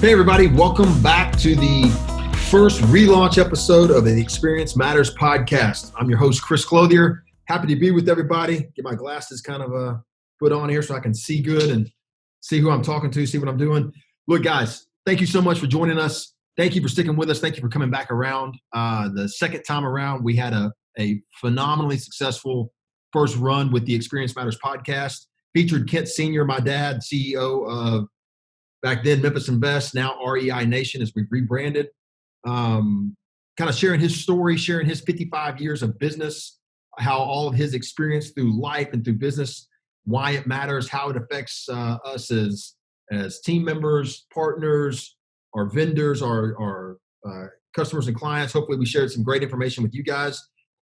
Hey everybody, welcome back to the first relaunch episode of the Experience Matters podcast. I'm your host, Chris Clothier. Happy to be with everybody. Get my glasses kind of put on here so I can see good and see who I'm talking to, see what I'm doing. Look, guys, thank you so much for joining us. Thank you for sticking with us. Thank you for coming back around. The second time around, we had a phenomenally successful first run with the Experience Matters podcast. Featured Kent Sr., my dad, CEO of back then Memphis Invest, now REI Nation as we've rebranded. Kind of sharing his story, sharing his 55 years of business, how all of his experience through life and through business, why it matters, how it affects us as team members, partners, our vendors, our customers and clients. Hopefully we shared some great information with you guys.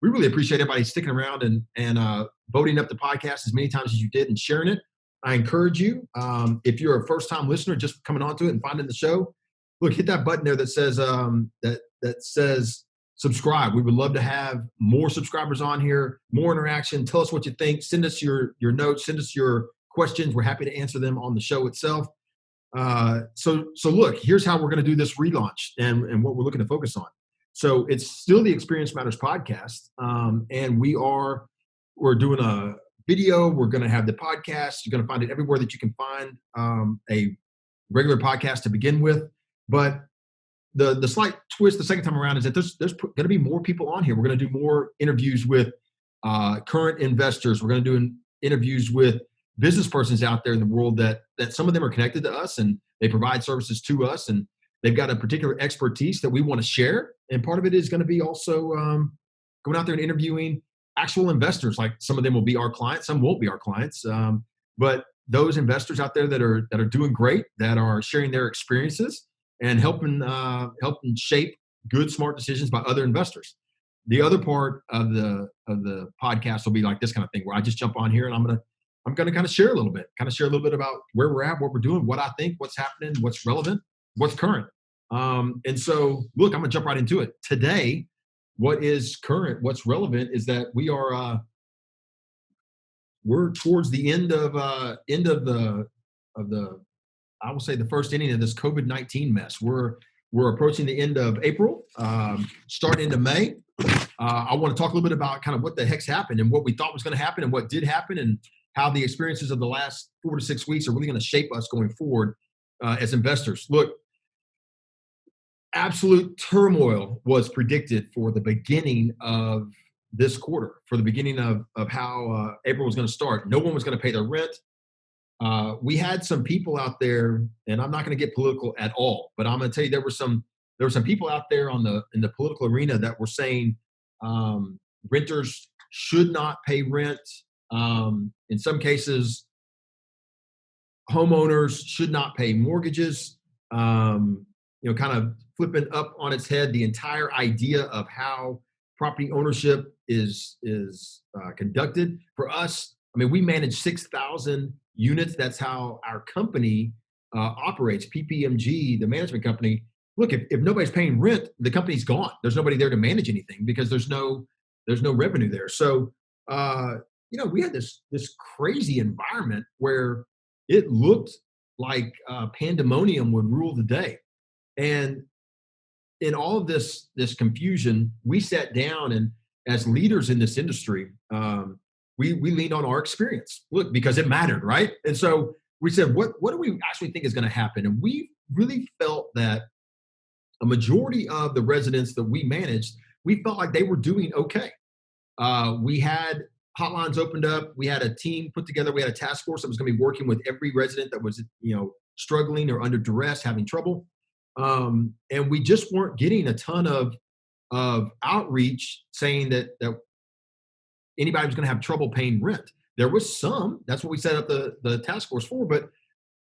We really appreciate everybody sticking around and voting up the podcast as many times as you did and sharing it. I encourage you, if you're a first-time listener just coming onto it and finding the show, look, hit that button there that says that says subscribe. We would love to have more subscribers on here, more interaction. Tell us what you think. Send us your notes. Send us your questions. We're happy to answer them on the show itself. So look, here's how we're going to do this relaunch and what we're looking to focus on. So it's still the Experience Matters podcast, and we're doing a video. We're going to have the podcast. You're going to find it everywhere that you can find a regular podcast to begin with. But the slight twist the second time around is that there's going to be more people on here. We're going to do more interviews with current investors. We're going to do interviews with business persons out there in the world that some of them are connected to us and they provide services to us and they've got a particular expertise that we want to share. And part of it is going to be also going out there and interviewing actual investors. Like some of them will be our clients, some won't be our clients. But those investors out there that are doing great, that are sharing their experiences and helping shape good, smart decisions by other investors. The other part of the podcast will be like this kind of thing where I just jump on here and I'm gonna kind of share a little bit about where we're at, what we're doing, what I think, what's happening, what's relevant, what's current. And so look, I'm gonna jump right into it. Today, what is current, what's relevant is that we're towards the end of the I will say the first inning of this COVID-19 mess. We're approaching the end of April, starting into May. I want to talk a little bit about kind of what the heck's happened and what we thought was going to happen and what did happen and how the experiences of the last 4 to 6 weeks are really going to shape us going forward as investors. Look, absolute turmoil was predicted for the beginning of this quarter, for the beginning of how April was going to start. No one was going to pay their rent. We had some people out there, and I'm not going to get political at all, but I'm going to tell you there were some people out there in the political arena that were saying renters should not pay rent. In some cases, homeowners should not pay mortgages. Kind of flipping up on its head the entire idea of how property ownership is conducted. For us, I mean, we manage 6,000 units. That's how our company operates. PPMG, the management company. Look, if nobody's paying rent, the company's gone. There's nobody there to manage anything because there's no revenue there. So we had this crazy environment where it looked like pandemonium would rule the day. And in all of this confusion, we sat down and as leaders in this industry, we leaned on our experience. Look, because it mattered, right? And so we said, what do we actually think is going to happen? And we really felt that a majority of the residents that we managed, we felt like they were doing okay. We had hotlines opened up. We had a team put together. We had a task force that was going to be working with every resident that was, struggling or under duress, having trouble. And we just weren't getting a ton of outreach saying that anybody was going to have trouble paying rent. There was some. That's what we set up the task force for. But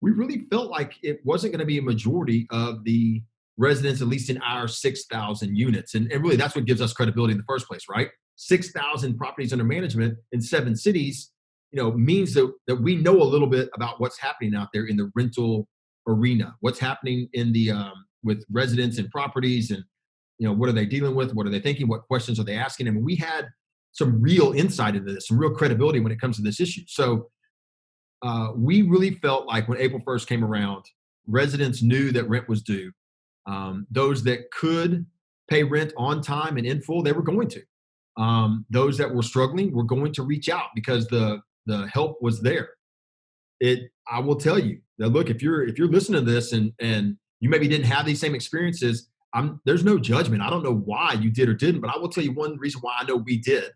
we really felt like it wasn't going to be a majority of the residents, at least in our 6,000 units. And really, that's what gives us credibility in the first place, right? 6,000 properties under management in 7 cities, means that we know a little bit about what's happening out there in the rental arena, what's happening in the with residents and properties, and what are they dealing with, what are they thinking, what questions are they asking, and we had some real insight into this, some real credibility when it comes to this issue. So we really felt like when April 1st came around, residents knew that rent was due. Those that could pay rent on time and in full, they were going to. Those that were struggling were going to reach out because the help was there. I will tell you that, look, if you're listening to this and you maybe didn't have these same experiences, there's no judgment. I don't know why you did or didn't, but I will tell you one reason why I know we did.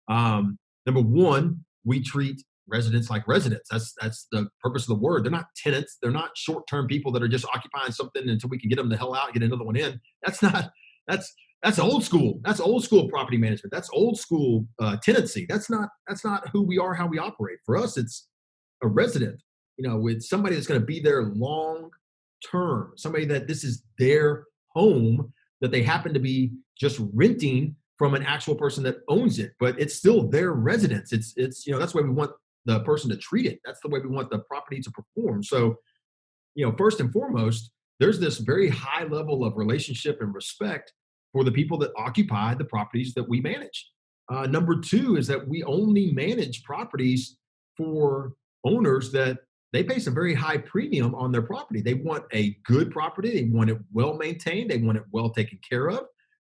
Number one, we treat residents like residents. That's the purpose of the word. They're not tenants. They're not short-term people that are just occupying something until we can get them the hell out and get another one in. That's old school. That's old school property management. That's old school tenancy. That's not who we are, how we operate. For us, it's a resident, with somebody that's going to be there long term, somebody that this is their home that they happen to be just renting from an actual person that owns it, but it's still their residence. It's that's the way we want the person to treat it. That's the way we want the property to perform. So, first and foremost, there's this very high level of relationship and respect for the people that occupy the properties that we manage. Number two is that we only manage properties for owners that they pay some very high premium on their property. They want a good property. They want it well maintained. They want it well taken care of.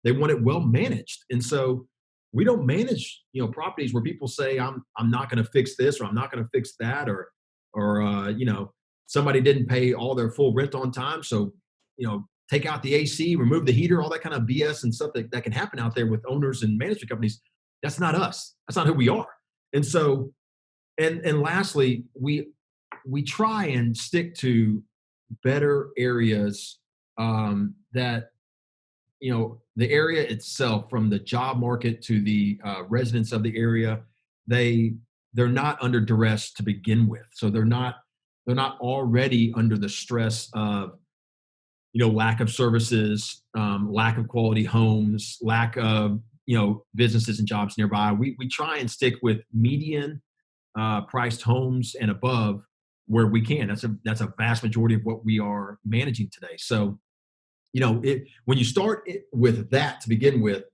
They want it well managed. And so we don't manage, properties where people say, I'm not going to fix this, or I'm not going to fix that, or somebody didn't pay all their full rent on time. So, take out the AC, remove the heater, all that kind of BS and stuff that can happen out there with owners and management companies. That's not us. That's not who we are. And so, and lastly, we try and stick to better areas that, the area itself, from the job market to the residents of the area, they're not under duress to begin with. So they're not already under the stress of, lack of services, lack of quality homes, lack of, businesses and jobs nearby. We try and stick with median priced homes and above where we can. That's a vast majority of what we are managing today. So, when you start with that to begin with,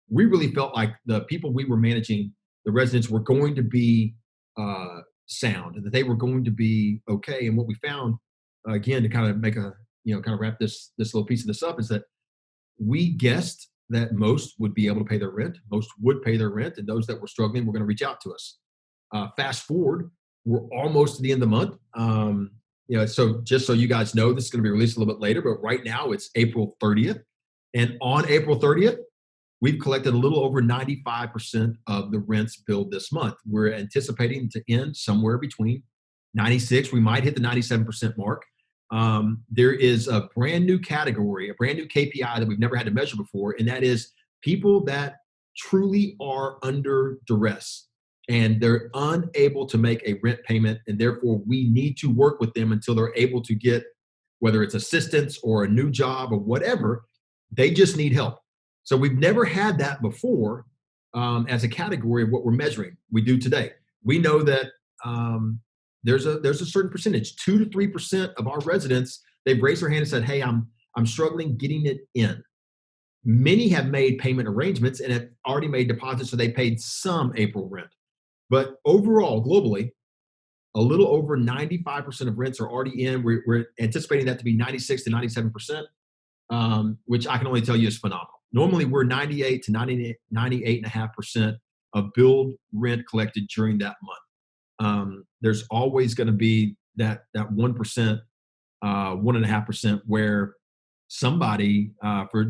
we really felt like the people we were managing, the residents, were going to be sound, and that they were going to be okay. And what we found, again, to kind of make kind of wrap this little piece of this up, is that we guessed that most would be able to pay their rent. Most would pay their rent, and those that were struggling were going to reach out to us. Fast forward, we're almost to the end of the month. So just so you guys know, this is going to be released a little bit later, but right now it's April 30th. And on April 30th, we've collected a little over 95% of the rents billed this month. We're anticipating to end somewhere between 96. We might hit the 97% mark. There is a brand new category, a brand new KPI that we've never had to measure before, and that is people that truly are under duress and they're unable to make a rent payment, and therefore we need to work with them until they're able to get, whether it's assistance or a new job or whatever, they just need help. So we've never had that before as a category of what we're measuring. We do today. We know that there's a certain percentage, 2 to 3% of our residents, they've raised their hand and said, hey, I'm struggling getting it in. Many have made payment arrangements and have already made deposits, so they paid some April rent. But overall, globally, a little over 95% of rents are already in. We're anticipating that to be 96 to 97%, which I can only tell you is phenomenal. Normally, we're 98 to 98.5% of billed rent collected during that month. There's always going to be that 1%, 1.5% where somebody,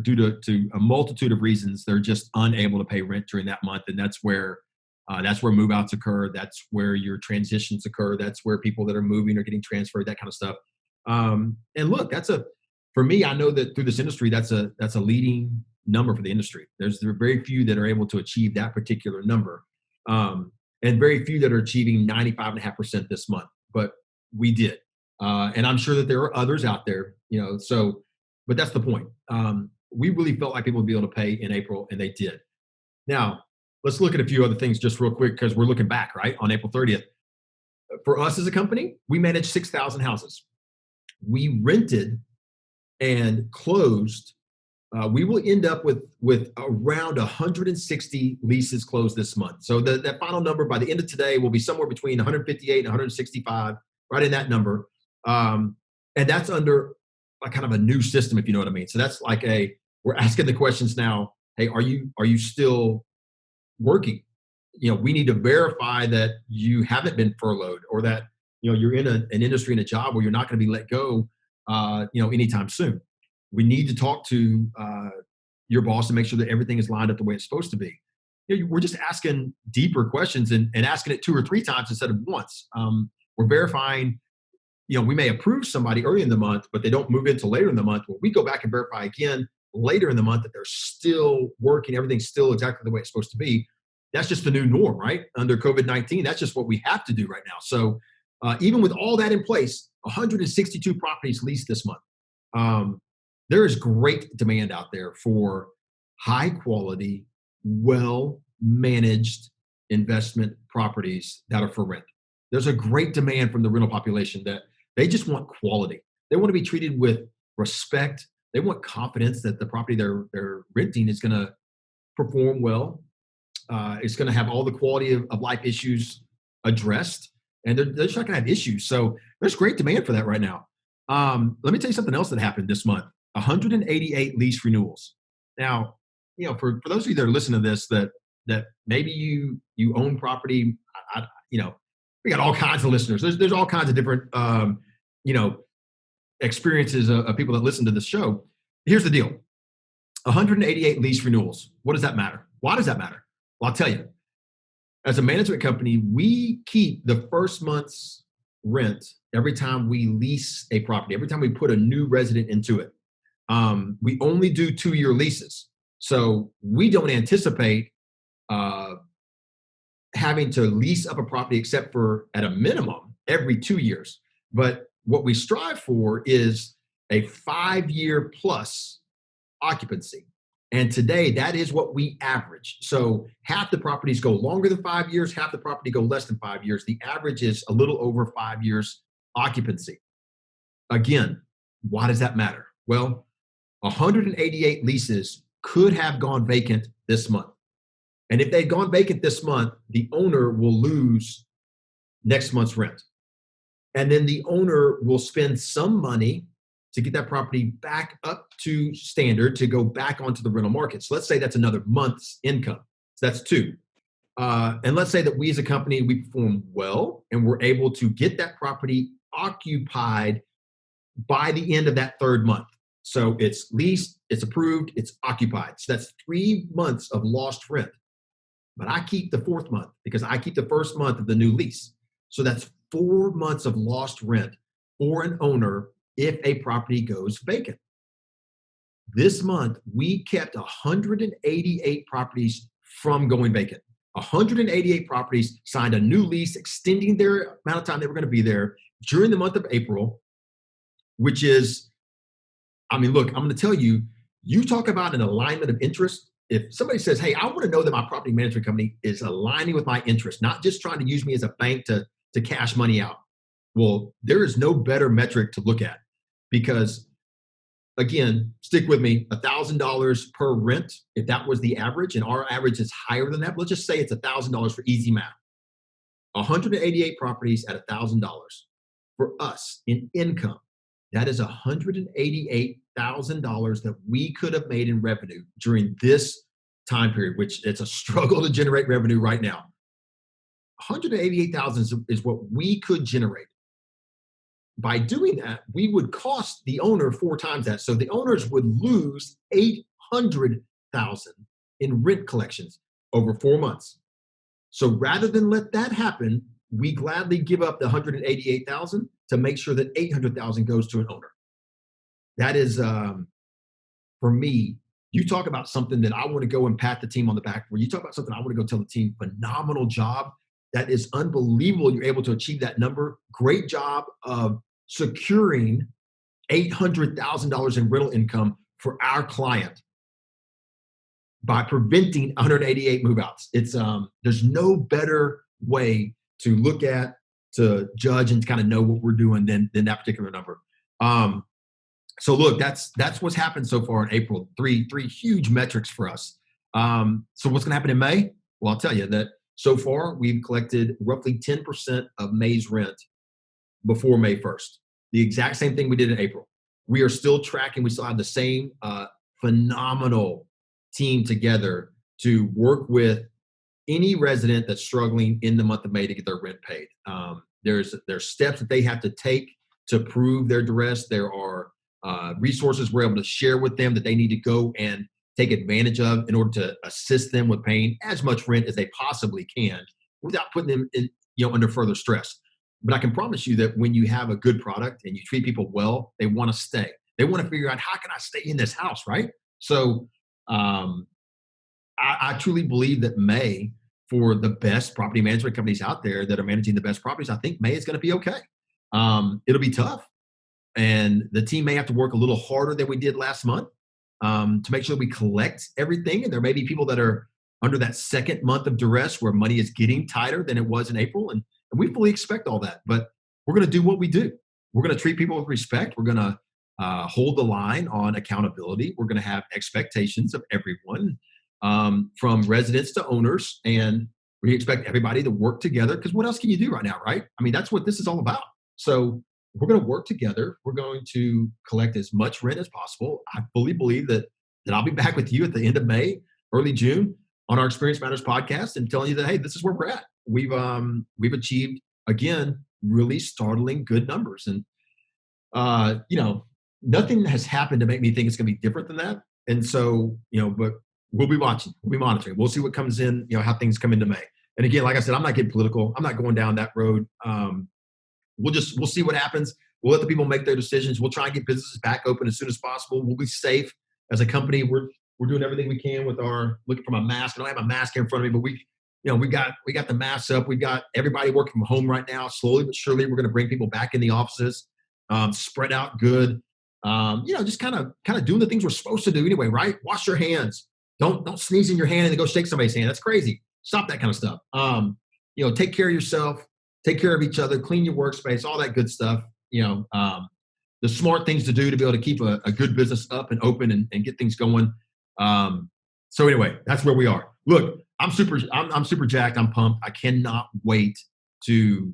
due to a multitude of reasons, they're just unable to pay rent during that month, and that's where move outs occur. That's where your transitions occur. That's where people that are moving are getting transferred, that kind of stuff. And look, for me, I know that through this industry, that's a leading number for the industry. There are very few that are able to achieve that particular number. And very few that are achieving 95.5% this month, but we did. And I'm sure that there are others out there, but that's the point. We really felt like people would be able to pay in April, and they did. Now, let's look at a few other things just real quick, because we're looking back, right, on April 30th. For us as a company, we managed 6,000 houses. We rented and closed. We will end up with around 160 leases closed this month. So that final number by the end of today will be somewhere between 158 and 165, right in that number. And And that's under a kind of a new system, if you know what I mean. So that's like we're asking the questions now. Hey, are you still working? We need to verify that you haven't been furloughed, or that you're in an industry and a job where you're not going to be let go, anytime soon. We need to talk to your boss to make sure that everything is lined up the way it's supposed to be. We're just asking deeper questions, and asking it 2 or 3 times instead of once. We're verifying. We may approve somebody early in the month, but they don't move in until later in the month. Well, we go back and verify again later in the month that they're still working. Everything's still exactly the way it's supposed to be. That's just the new norm, right? Under COVID-19, that's just what we have to do right now. So even with all that in place, 162 properties leased this month. There is great demand out there for high quality, well managed investment properties that are for rent. There's a great demand from the rental population that they just want quality. They want to be treated with respect. They want confidence that the property they're renting is going to perform well. It's going to have all the quality of life issues addressed, and they're just not going to have issues. So there's great demand for that right now. Let me tell you something else that happened this month: 188 lease renewals. Now, for those of you that are listening to this, that maybe you own property, we got all kinds of listeners. There's all kinds of different experiences of people that listen to this show. Here's the deal: 188 lease renewals. What does that matter? Why does that matter? Well, I'll tell you. As a management company, we keep the first month's rent every time we lease a property, every time we put a new resident into it. We only do 2-year leases. So we don't anticipate having to lease up a property except for, at a minimum, every 2 years. But what we strive for is a 5-year plus occupancy. And today, that is what we average. So half the properties go longer than 5 years, half the property go less than 5 years. The average is a little over 5 years occupancy. Again, why does that matter? Well, 188 leases could have gone vacant this month. And if they'd gone vacant this month, the owner will lose next month's rent. And then the owner will spend some money to get that property back up to standard to go back onto the rental market. So let's say that's another month's income. So that's 2. And let's say that we as a company, we perform well and we're able to get that property occupied by the end of that 3rd month. So it's leased, it's approved, it's occupied. So that's 3 months of lost rent. But I keep the 4th month because I keep the 1st month of the new lease. So that's 4 months of lost rent for an owner if a property goes vacant. This month, we kept 188 properties from going vacant. 188 properties signed a new lease, extending their amount of time they were going to be there during the month of April, which is, look, I'm going to tell you, you talk about an alignment of interest. If somebody says, hey, I want to know that my property management company is aligning with my interest, not just trying to use me as a bank to cash money out. Well, there is no better metric to look at. Because, again, stick with me, $1,000 per rent, if that was the average, and our average is higher than that, let's just say it's $1,000 for easy math. 188 properties at $1,000. For us, in income, that is $188,000 that we could have made in revenue during this time period, which it's a struggle to generate revenue right now. 188,000 is what we could generate. By doing that, we would cost the owner 4 times that. So the owners would lose $800,000 in rent collections over 4 months. So rather than let that happen, we gladly give up the 188,000 to make sure that 800,000 goes to an owner. That is, for me, you talk about something that I want to go and pat the team on the back for. You talk about something I want to go tell the team, phenomenal job. That is unbelievable. You're able to achieve that number. Great job of securing $800,000 in rental income for our client by preventing 188 move-outs. It's there's no better way to look at, to judge, and kind of know what we're doing than that particular number. So look, that's what's happened so far in April. Three huge metrics for us. So what's going to happen in May? Well, I'll tell you that so far we've collected roughly 10% of May's rent before May 1st. the exact same thing we did in April. We are still tracking. We still have the same phenomenal team together to work with any resident that's struggling in the month of May to get their rent paid. There's steps that they have to take to prove their duress. There are resources we're able to share with them that they need to go and take advantage of in order to assist them with paying as much rent as they possibly can without putting them in, under further stress. But I can promise you that when you have a good product and you treat people well, they want to stay. They want to figure out, how can I stay in this house, right? So I truly believe that May, for the best property management companies out there that are managing the best properties, I think May is going to be okay. It'll be tough. And the team may have to work a little harder than we did last month to make sure we collect everything. And there may be people that are under that second month of duress where money is getting tighter than it was in April. And we fully expect all that. But we're going to do what we do. We're going to treat people with respect. We're going to hold the line on accountability. We're going to have expectations of everyone, from residents to owners. And we expect everybody to work together, because what else can you do right now, right? I mean, that's what this is all about. So we're going to work together. We're going to collect as much rent as possible. I fully believe that I'll be back with you at the end of May, early June, on our Experience Matters podcast and telling you that, hey, this is where we're at. We've achieved, again, really startling good numbers. And, nothing has happened to make me think it's going to be different than that. And so, but we'll be watching, we'll be monitoring. We'll see what comes in, how things come into May. And again, like I said, I'm not getting political. I'm not going down that road. We'll see what happens. We'll let the people make their decisions. We'll try and get businesses back open as soon as possible. We'll be safe as a company. We're doing everything we can with looking for my mask. I don't have my mask here in front of me, but we got the masks up. We've got everybody working from home right now. Slowly but surely, we're going to bring people back in the offices, spread out good. Just kind of doing the things we're supposed to do anyway, right? Wash your hands. Don't sneeze in your hand and then go shake somebody's hand. That's crazy. Stop that kind of stuff. Take care of yourself. Take care of each other, clean your workspace, all that good stuff. The smart things to do to be able to keep a good business up and open and get things going. So anyway, that's where we are. Look, I'm super jacked. I'm pumped. I cannot wait to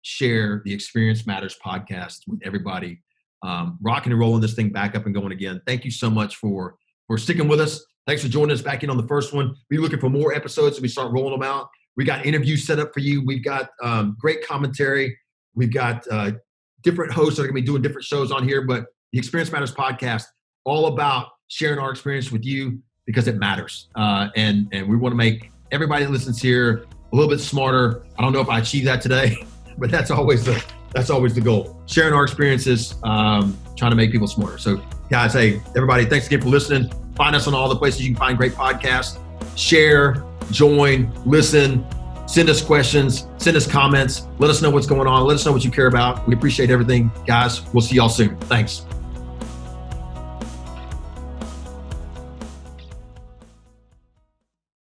share the Experience Matters podcast with everybody. Rocking and rolling this thing back up and going again. Thank you so much for sticking with us. Thanks for joining us back in on the first one. We're looking for more episodes as we start rolling them out. We got interviews set up for you. We've got great commentary. We've got different hosts that are going to be doing different shows on here. But the Experience Matters podcast, all about sharing our experience with you because it matters. And we want to make everybody that listens here a little bit smarter. I don't know if I achieved that today, but that's always the goal. Sharing our experiences, trying to make people smarter. So guys, hey, everybody, thanks again for listening. Find us on all the places you can find great podcasts. Share, join, listen, send us questions, send us comments. Let us know what's going on. Let us know what you care about. We appreciate everything. Guys, we'll see y'all soon. Thanks.